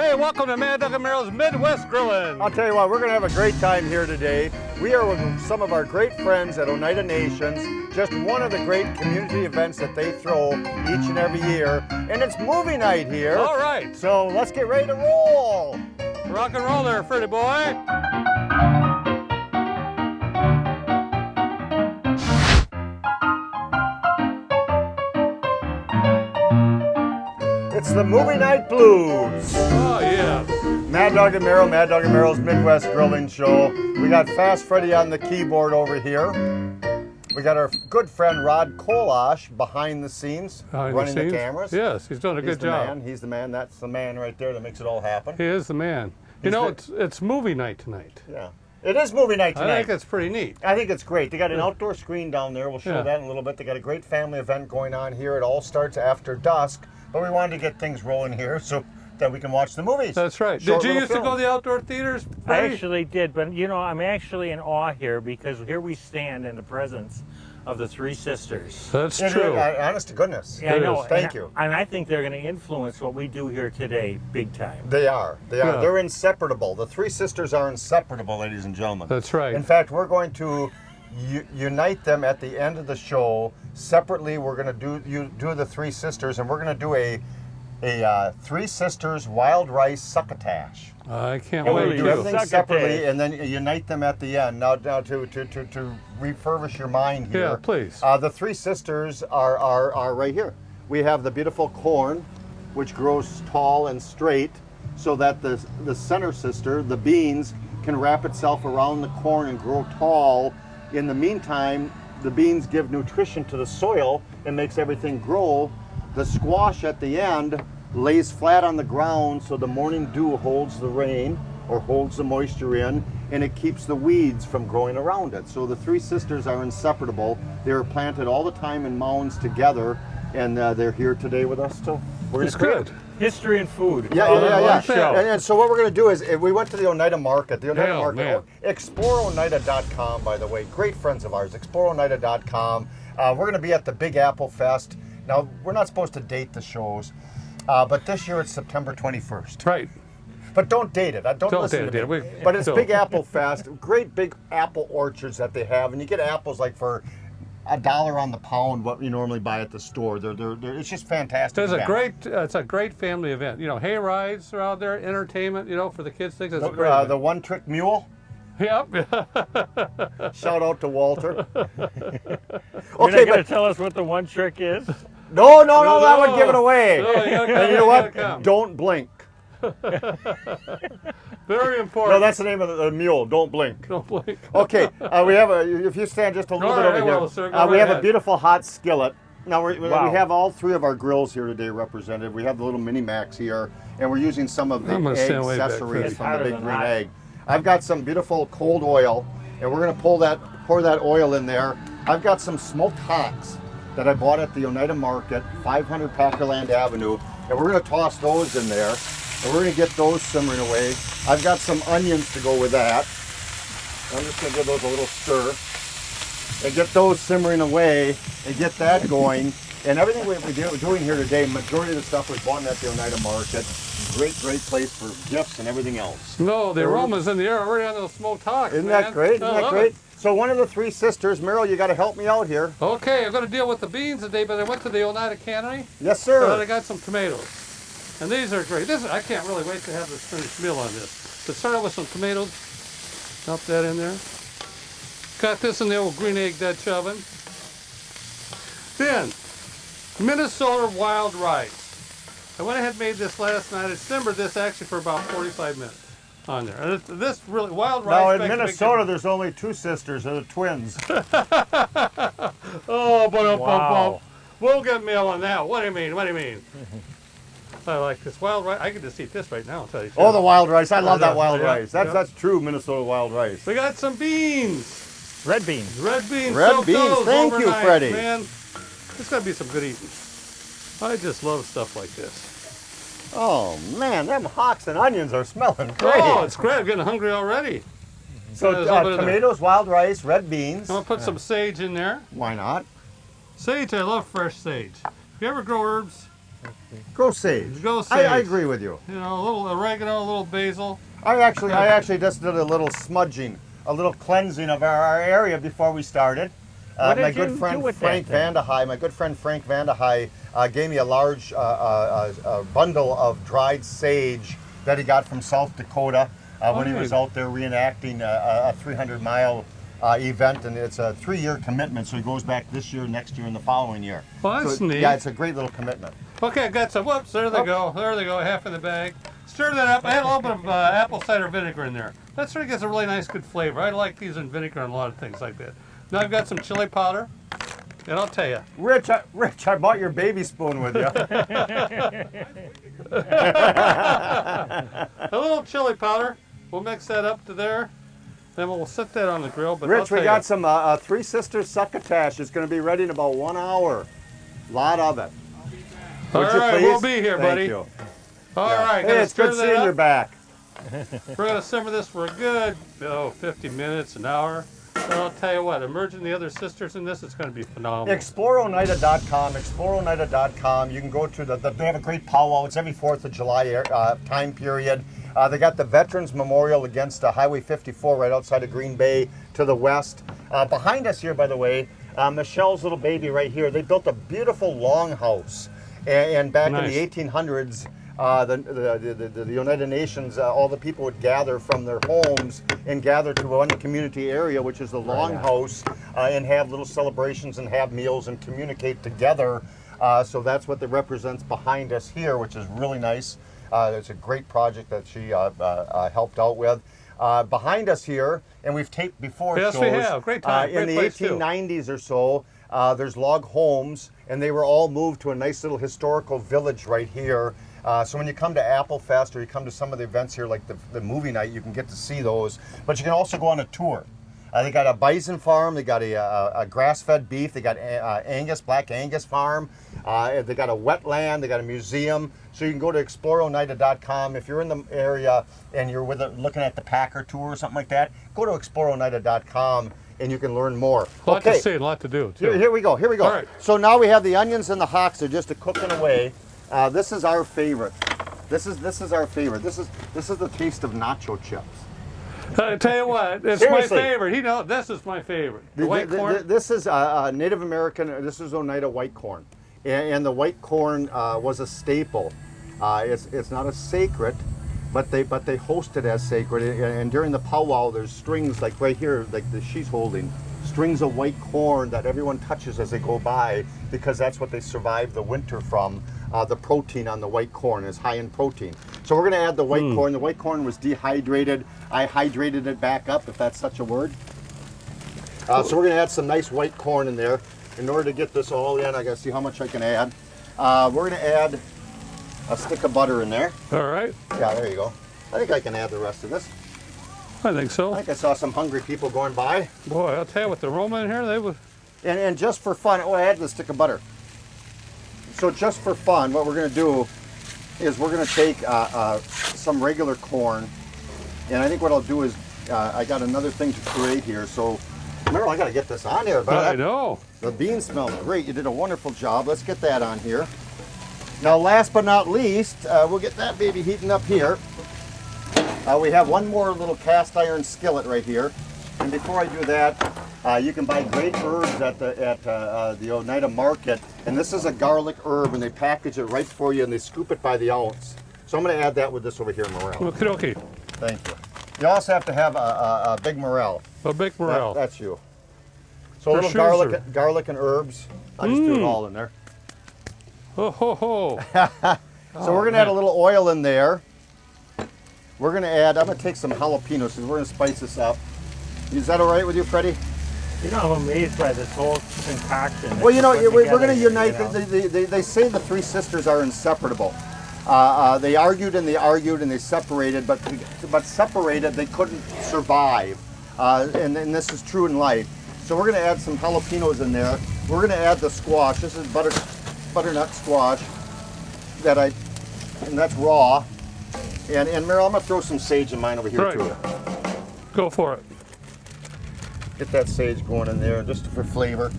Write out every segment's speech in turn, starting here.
Hey, welcome to MWG1916 Midwest Grilling. I'll tell you what, we're going to have a great time here today. We are with some of our great friends at Oneida Nations, just one of the great community events that they throw each and every year. And it's movie night here. All right. So let's get ready to roll. Rock and roll there, pretty boy. It's the Movie Night Blues. Oh, yeah. Mad Dog and Merrill's Midwest Grilling Show. We got Fast Freddy on the keyboard over here. We got our good friend Rod Kolosh behind the scenes, running the cameras. Yes, he's doing a good job. He's the man. That's the man right there that makes it all happen. He is the man. You know, it's movie night tonight. Yeah. It is movie night tonight. I think that's pretty neat. I think it's great. They got an outdoor screen down there. We'll show that in a little bit. They got a great family event going on here. It all starts after dusk, but we wanted to get things rolling here so that we can watch the movies. That's right. Did you used to go to the outdoor theaters? I actually did, but you know, I'm actually in awe here because here we stand in the presence of the three sisters. That's true. Honest to goodness. Yeah, I know. Thank you. And I think they're going to influence what we do here today big time. They are. They are. Yeah. They're inseparable. The three sisters are inseparable, ladies and gentlemen. That's right. In fact, we're going to unite them at the end of the show. Separately, we're going to do the three sisters, and we're going to do a Three Sisters Wild Rice Succotash. I can't And wait we do everything separately, and then unite them at the end. Now to refurbish your mind here. Yeah, please. The three sisters are right here. We have the beautiful corn, which grows tall and straight, so that the center sister, the beans, can wrap itself around the corn and grow tall. In the meantime, the beans give nutrition to the soil and makes everything grow. The squash at the end lays flat on the ground so the morning dew holds the rain or holds the moisture in, and it keeps the weeds from growing around it. So the three sisters are inseparable. They are planted all the time in mounds together, and they're here today with us too. It's good. History and food. Yeah. Show. And so what we're going to do is, we went to the Oneida Market. The Oneida Market. Man. ExploreOneida.com, by the way. Great friends of ours. ExploreOneida.com. We're going to be at the Big Apple Fest. Now, we're not supposed to date the shows, but this year it's September 21st. Right. But don't date it. Don't listen to me. But it's Big Apple Fest. Great big apple orchards that they have, and you get apples like for $1 on the pound, what you normally buy at the store. It's just fantastic. It's a great family event. You know, hay rides are out there, entertainment. You know, for the kids. Things it's a great event. The one trick mule. Yep. Shout out to Walter. You're not going to tell us what the one trick is? No, that would give it away. No, and you know what? Don't blink. Very important. No, that's the name of the mule. Don't blink. Don't blink. Okay, we have if you stand just a little bit over here, sir, we have ahead. a beautiful hot skillet. Now we have all three of our grills here today represented. We have the little mini Max here, and we're using some of the egg accessories from the Big Green Egg. I've got some beautiful cold oil, and we're going to pour that oil in there. I've got some smoked hocks that I bought at the Oneida Market, 500 Packerland Avenue, and we're going to toss those in there, and we're going to get those simmering away. I've got some onions to go with that. I'm just going to give those a little stir and get those simmering away and get that going. And everything we're doing here today, majority of the stuff was bought at the Oneida Market. Great place for gifts and everything else. No, the aroma's in the air already on those smoked hocks. Isn't that great? Isn't that great? So one of the three sisters, Merrill, you got to help me out here. Okay, I'm going to deal with the beans today, but I went to the Oneida Cannery. Yes, sir. And I got some tomatoes. And these are great. I can't really wait to have this finished meal on this. But start out with some tomatoes. Dump that in there. Got this in the old green egg Dutch oven. Then, Minnesota wild rice. I went ahead and made this last night. I simmered this actually for about 45 minutes on there. And this really, wild rice. Now in Minnesota, there's only two sisters. They're the twins. Oh, but Wow. We'll get mail on that. What do you mean? What do you mean? I like this wild rice. I could just eat this right now, I'll tell you. Oh, the wild rice. I love that wild Yeah, rice. That's true Minnesota wild rice. We got some beans. Red beans. Red beans. Red soaked beans. those Thank you, overnight, Freddie. Man, there's got to be some good eating. I just love stuff like this. Oh, man, them hocks and onions are smelling great. Oh, it's great. I'm getting hungry already. So tomatoes, wild rice, red beans. I'm going to put some sage in there. Why not? Sage, I love fresh sage. If you ever grow herbs, Grow sage. Go sage. I agree with you. You know, a little oregano, a little basil. I actually just did a little smudging, a little cleansing of our area before we started. My good friend Frank Vandehei gave me a large bundle of dried sage that he got from South Dakota when he was out there reenacting a 300-mile event, and it's a 3-year commitment, so he goes back this year, next year, and the following year. Well, that's neat. Yeah, it's a great little commitment. Okay, I got some. Whoops, there they go. There they go, half in the bag. Stir that up. I had a little bit of apple cider vinegar in there. That sort of gets a really nice, good flavor. I like these in vinegar and a lot of things like that. Now I've got some chili powder, and I'll tell you. Rich, I bought your baby spoon with you. A little chili powder. We'll mix that up to there. Then we'll set that on the grill. But Rich, we got some Three Sisters succotash. It's going to be ready in about 1 hour. Lot of it. All right, we'll be here, buddy. Thank you. All right, hey, it's good seeing you back. We're going to simmer this for a good 50 minutes, an hour. And I'll tell you what, immerging the other sisters in this, it's going to be phenomenal. ExploreOneida.com, ExploreOneida.com. You can go to they have a great powwow. It's every 4th of July time period. They got the Veterans Memorial against Highway 54 right outside of Green Bay to the west. Behind us here, by the way, Michelle's little baby right here. They built a beautiful longhouse. And back in the 1800s, the Oneida Nations, all the people would gather from their homes and gather to one community area, which is the longhouse, and have little celebrations and have meals and communicate together. So that's what it represents behind us here, which is really nice. It's a great project that she helped out with. Behind us here, and we've taped before shows. Yes, we have. Great time. In the 1890s or so, there's log homes, and they were all moved to a nice little historical village right here. So when you come to Apple Fest or you come to some of the events here, like the movie night, you can get to see those. But you can also go on a tour. They got a bison farm, they got a grass-fed beef, they got Black Angus farm, they got a wetland, they got a museum. So you can go to ExploreOneida.com. If you're in the area and you're looking at the Packer tour or something like that, go to ExploreOneida.com and you can learn more. A lot to see, a lot to do, too. Here we go, here we go. All right. So now we have the onions and the hocks. They're just cooking away. This is our favorite. This is our favorite. This is the taste of nacho chips. I tell you what, it's Seriously. my favorite. This is my favorite. The white corn. This is Native American. This is Oneida white corn, and the white corn was a staple. It's not a sacred, but they host it as sacred. And during the powwow, there's strings like right here, like she's holding strings of white corn that everyone touches as they go by, because that's what they survive the winter from. The protein on the white corn is high in protein. So we're going to add the white corn. The white corn was dehydrated. I hydrated it back up, if that's such a word. So we're going to add some nice white corn in there. In order to get this all in, I got to see how much I can add. We're going to add a stick of butter in there. All right. Yeah, there you go. I think I can add the rest of this. I think so. I think I saw some hungry people going by. Boy, I'll tell you, with the aroma in here, they would. And just for fun, I added a stick of butter. So just for fun, what we're going to do is we're going to take some regular corn, and I think what I'll do is I got another thing to create here. So, Merrill, I got to get this on here. I know. The beans smell great. You did a wonderful job. Let's get that on here. Now, last but not least, we'll get that baby heating up here. We have one more little cast iron skillet right here. And before I do that, you can buy great herbs at the Oneida market. And this is a garlic herb, and they package it right for you, and they scoop it by the ounce. So I'm going to add that with this over here, morel. Okay. Thank you. You also have to have a big morel. A big morel. That's you. So a little garlic and herbs. I'll just do it all in there. Ho, ho, ho. So we're going to add a little oil in there. We're going to add, I'm going to take some jalapenos, because we're going to spice this up. Is that all right with you, Freddie? You know, I'm amazed by this whole concoction. Well, you know, we're going to unite. They say the three sisters are inseparable. They argued and they separated, but separated they couldn't survive. And this is true in life. So we're going to add some jalapenos in there. We're going to add the squash. This is butternut squash and that's raw. And Merrill, I'm going to throw some sage in mine over here too. Go for it. Get that sage going in there just for flavor.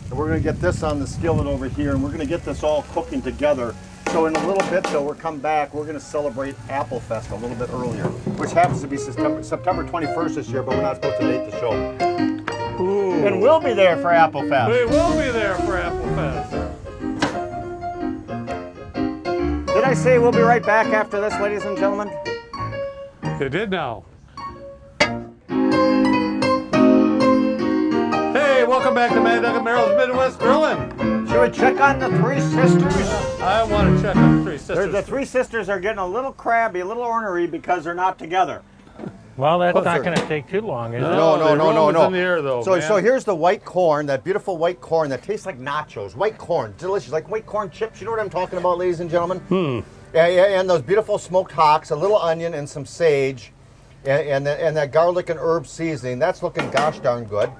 And we're going to get this on the skillet over here, and we're going to get this all cooking together. So in a little bit, though, we're come back. We're going to celebrate Apple Fest a little bit earlier, which happens to be September 21st this year, but we're not supposed to date the show. Ooh. And we'll be there for Apple Fest. We will be there for Apple Fest. Did I say we'll be right back after this, ladies and gentlemen? You did now. Hey, welcome back to DogMerrills Midwest Grilling. Should we check on the three sisters? I want to check on the three sisters. The three sisters are getting a little crabby, a little ornery because they're not together. Well, that's not going to take too long, is it? No. In the air, though, so here's the white corn, that beautiful white corn that tastes like nachos. White corn, delicious, like white corn chips. You know what I'm talking about, ladies and gentlemen? Yeah, and those beautiful smoked hocks, a little onion and some sage, and that garlic and herb seasoning. That's looking gosh darn good.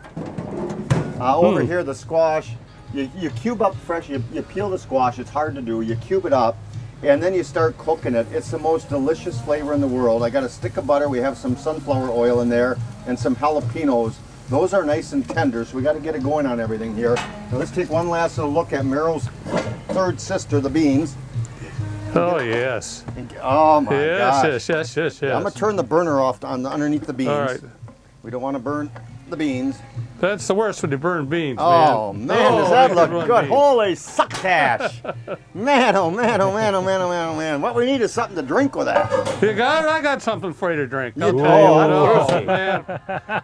Over here, the squash. You cube up fresh, you peel the squash, it's hard to do, you cube it up, and then you start cooking it. It's the most delicious flavor in the world. I got a stick of butter, we have some sunflower oil in there, and some jalapenos. Those are nice and tender, so we got to get it going on everything here. Now let's take one last little look at Merrill's third sister, the beans. Oh, yes. Oh my gosh. Yes. I'm going to turn the burner off underneath the beans. All right. We don't want to burn the beans. That's the worst when you burn beans, oh, man. Man, does that look good. Beans. Holy succotash. Man, oh man. What we need is something to drink with that. You got it? I got something for you to drink. You I'll do? tell you. Oh, Oh, man.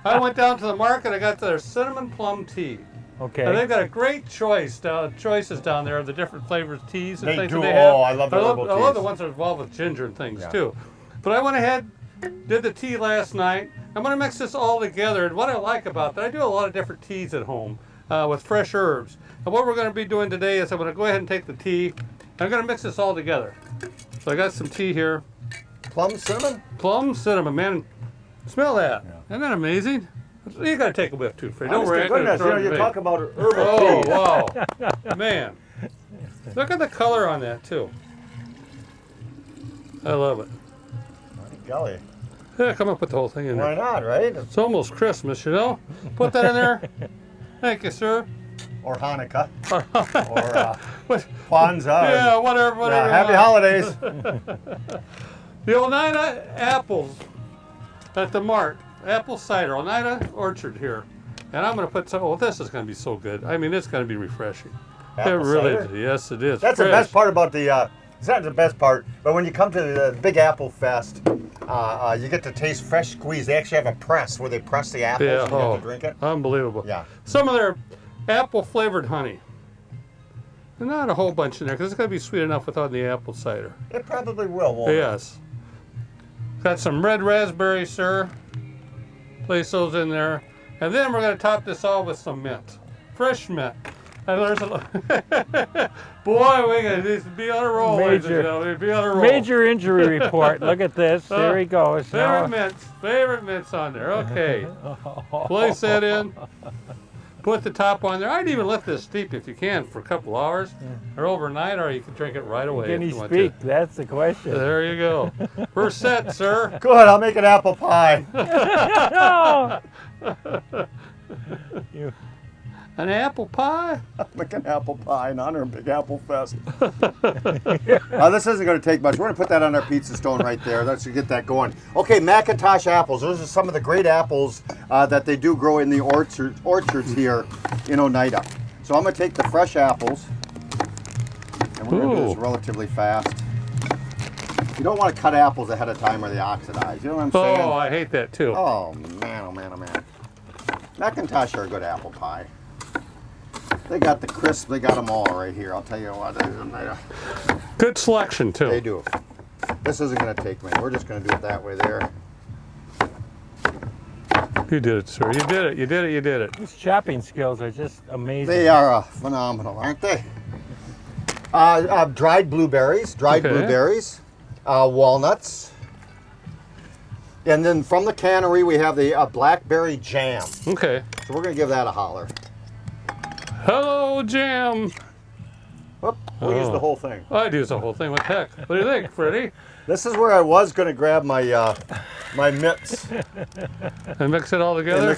I went down to the market. I got their cinnamon plum tea. Okay. And they've got a great choices down there of the different flavors, teas and They things do. that they have. Oh, I love the herbal I love teas. the ones that are involved with ginger and things too. But I went ahead, did the tea last night. I'm going to mix this all together. And what I like about that, I do a lot of different teas at home with fresh herbs. And what we're going to be doing today is I'm going to go ahead and take the tea. And I'm going to mix this all together. So I got some tea here. Plum cinnamon? Plum cinnamon, man. Smell that. Yeah. Isn't that amazing? You got to take a whiff too, Fred. Don't worry. Goodness, you talk about herbal Oh, tea. wow. Man. Look at the color on that, too. I love it. Golly. Yeah, come up with the whole thing in there. Why not, right? It's almost Christmas, you know? Put that in there. Thank you, sir. Or Hanukkah. Or Kwanzaa. Yeah, whatever. Happy holidays. The Oneida apples at the mart. Apple cider, Oneida orchard here. And I'm going to put some, oh, this is going to be so good. I mean, it's going to be refreshing. Apple cider? Yes, it is. That's fresh. the best part about the, it's not the best part, but when you come to the Big Apple Fest, you get to taste fresh squeeze. They actually have a press where they press the apples and you get to drink it. Unbelievable. Yeah. Some of their apple flavored honey. And not a whole bunch in there because it's going to be sweet enough without the apple cider. It probably will, won't it? Yes. Got some red raspberries, sir. Place those in there. And then we're going to top this all with some mint. Fresh mint. And there's a boy, we're going to be on a roll. Be on a roll. Major injury report. Look at this. There he goes. Favorite mints on there. Okay. Place that in. Put the top on there. I'd even let this steep if you can for a couple hours or overnight, or you can drink it right away. Can if he you want speak? to. That's the question. There you go. First set, sir. Good, I'll make an apple pie. An apple pie? I'll make an apple pie in honor of Big Apple Fest. This isn't going to take much. We're going to put that on our pizza stone right there. Let's get that going. Okay, Macintosh apples. Those are some of the great apples that they do grow in the orchards here in Oneida. So I'm going to take the fresh apples, and we're going to do this relatively fast. You don't want to cut apples ahead of time or they oxidize. You know what I'm saying? Oh, I hate that too. Oh, man, oh, man, oh, man. Macintosh are a good apple pie. They got the crisp, they got them all right here. I'll tell you what. Good selection too. They do. This isn't going to take me. We're just going to do it that way there. You did it, sir. You did it. You did it. You did it. These chopping skills are just amazing. They are phenomenal, aren't they? Dried blueberries, walnuts. And then from the cannery, we have the blackberry jam. Okay. So we're going to give that a holler. Hello, jam. Whoop, we'll use the whole thing. I'd use the whole thing. What the heck? What do you think, Freddie? This is where I was going to grab my my mitts. And mix it all together?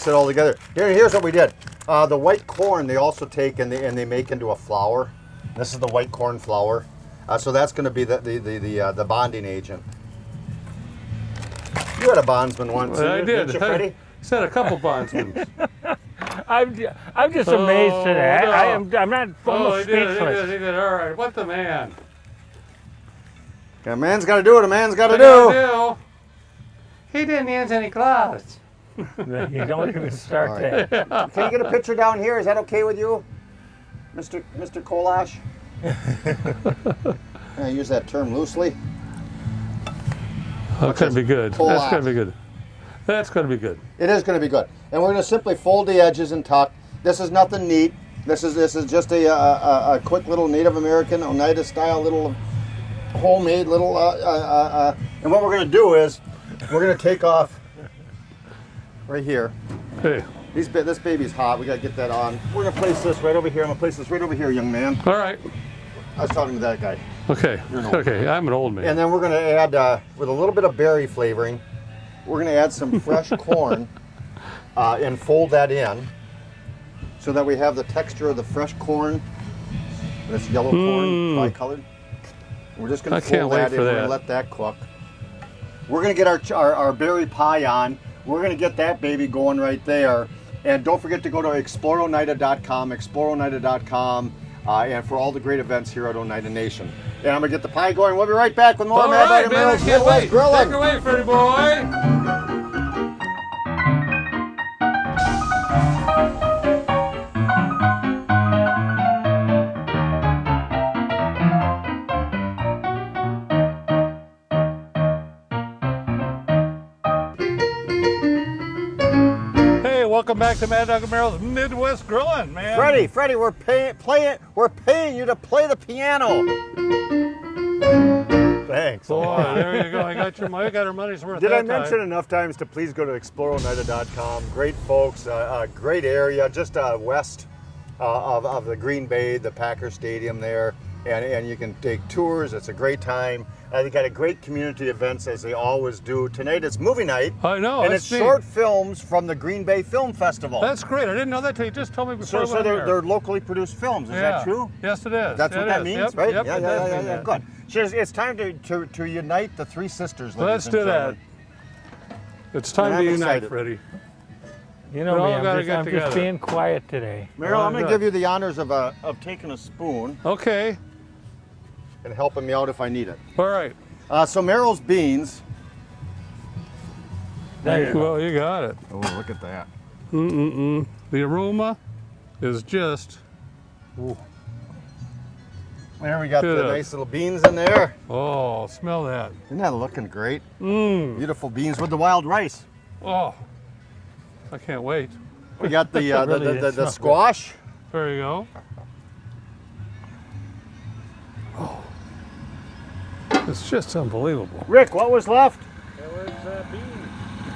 Here's what we did. The white corn they also take and they make into a flour. This is the white corn flour. So that's going to be the bonding agent. You had a bondsman once. Well, I did. Didn't you, Freddie? Said a couple bondsmen. I'm just amazed today. No. I'm not almost speechless. He did. All right, what the man? A man's got to do what a man's got to What do. did I do? He didn't use any gloves. You don't even start that. Can you get a picture down here? Is that okay with you, Mr. Kolash? I use that term loosely. That's going to be good. Kolash. That's going to be good. That's going to be good. It is going to be good. And we're going to simply fold the edges and tuck. This is nothing neat. This is just a quick little Native American Oneida style little homemade little. And what we're going to do is we're going to take off right here. Hey. This baby's hot. We got to get that on. We're going to place this right over here. I'm going to place this right over here, young man. All right. I was talking to that guy. Okay. Okay. I'm an old man. And then we're going to add, with a little bit of berry flavoring, we're going to add some fresh corn and fold that in so that we have the texture of the fresh corn. This yellow corn, bi-colored. We're just going to fold that in. We're going to let that cook. We're going to get our berry pie on. We're going to get that baby going right there. And don't forget to go to exploreoneida.com, exploreoneida.com, and for all the great events here at Oneida Nation. And I'm going to get the pie going. We'll be right back with more Mad Dog MWG's Midwest Grilling. Take it away, Freddie boy. Welcome back to Mad Dog MWG's Midwest Grilling, man. Freddie, we're paying you to play the piano. Thanks. Boy, there you go. I got our money's worth. Did I mention enough times to please go to exploreoneida.com? Great folks, great area, just west of the Green Bay, the Packer Stadium there, and you can take tours. It's a great time. They got a great community events as they always do. Tonight it's movie night. I know. And it's short films from the Green Bay Film Festival. That's great. I didn't know that till you just told me before. So they're locally produced films. Is that true? Yes, it is. That's what that means, yep, right? Yep, yeah. Good. It's time to unite the three sisters. Let's do that. It's time to unite, Freddie. You know me, I'm just being quiet today. Merrill, I'm going to give you the honors of taking a spoon. Okay. And helping me out if I need it. All right. So Merrill's beans. Well, you got it. Oh, look at that. The aroma is just. Ooh. There we got the nice little beans in there. Oh, smell that. Isn't that looking great? Beautiful beans with the wild rice. Oh, I can't wait. We got the squash. There you go. Oh. It's just unbelievable. Rick, what was left? There was beans.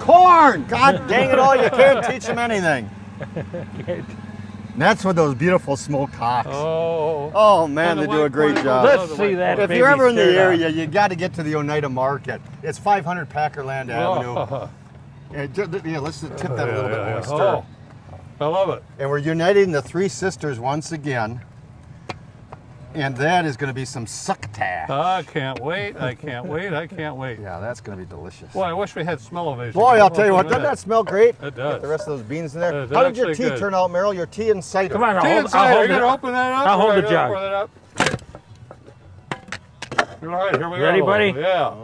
Corn! God dang it all, you can't teach them anything. And that's with those beautiful smoked hocks. Oh man, they do a great job. Let's see that. If you're ever in the area, you got to get to the Oneida Market. It's 500 Packerland Avenue. Yeah, let's tip that a little bit more. Stir. I love it. And we're uniting the three sisters once again. And that is going to be some succotash. I can't wait. I can't wait. I can't wait. Yeah, that's going to be delicious. Boy, I wish we had smell-o-vision. Boy, I'll tell you what, doesn't that smell great? It does. Got the rest of those beans in there. How did your tea turn out, Merrill? Your tea and cider. Come on, I'll hold it. You're going to open that up? I'll hold the jug. All right, here we go. Ready, buddy? Yeah.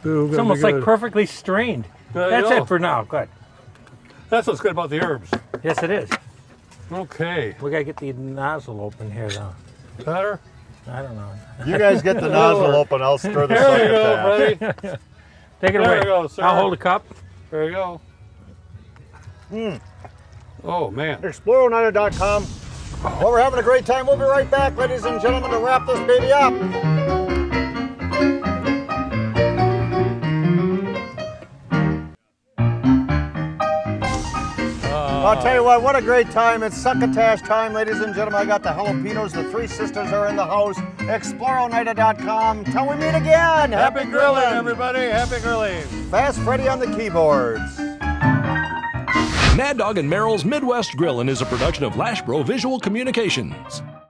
It's almost like perfectly strained. That's it for now. Good. That's what's good about the herbs. Yes, it is. Okay. We gotta get the nozzle open here, though. Better? I don't know. You guys get the nozzle open. I'll stir the There you go, buddy. Take it away. There you go, sir. I'll hold the cup. There you go. Oh, man. ExploreOneida.com. Well, we're having a great time. We'll be right back, ladies and gentlemen, to wrap this baby up. I'll tell you what a great time. It's succotash time, ladies and gentlemen. I got the jalapenos. The three sisters are in the house. ExploreOneida.com. Till we meet again. Happy grilling, everybody. Happy grilling. Fast Freddy on the keyboards. Mad Dog and Merrill's Midwest Grillin' is a production of Lashbro Visual Communications.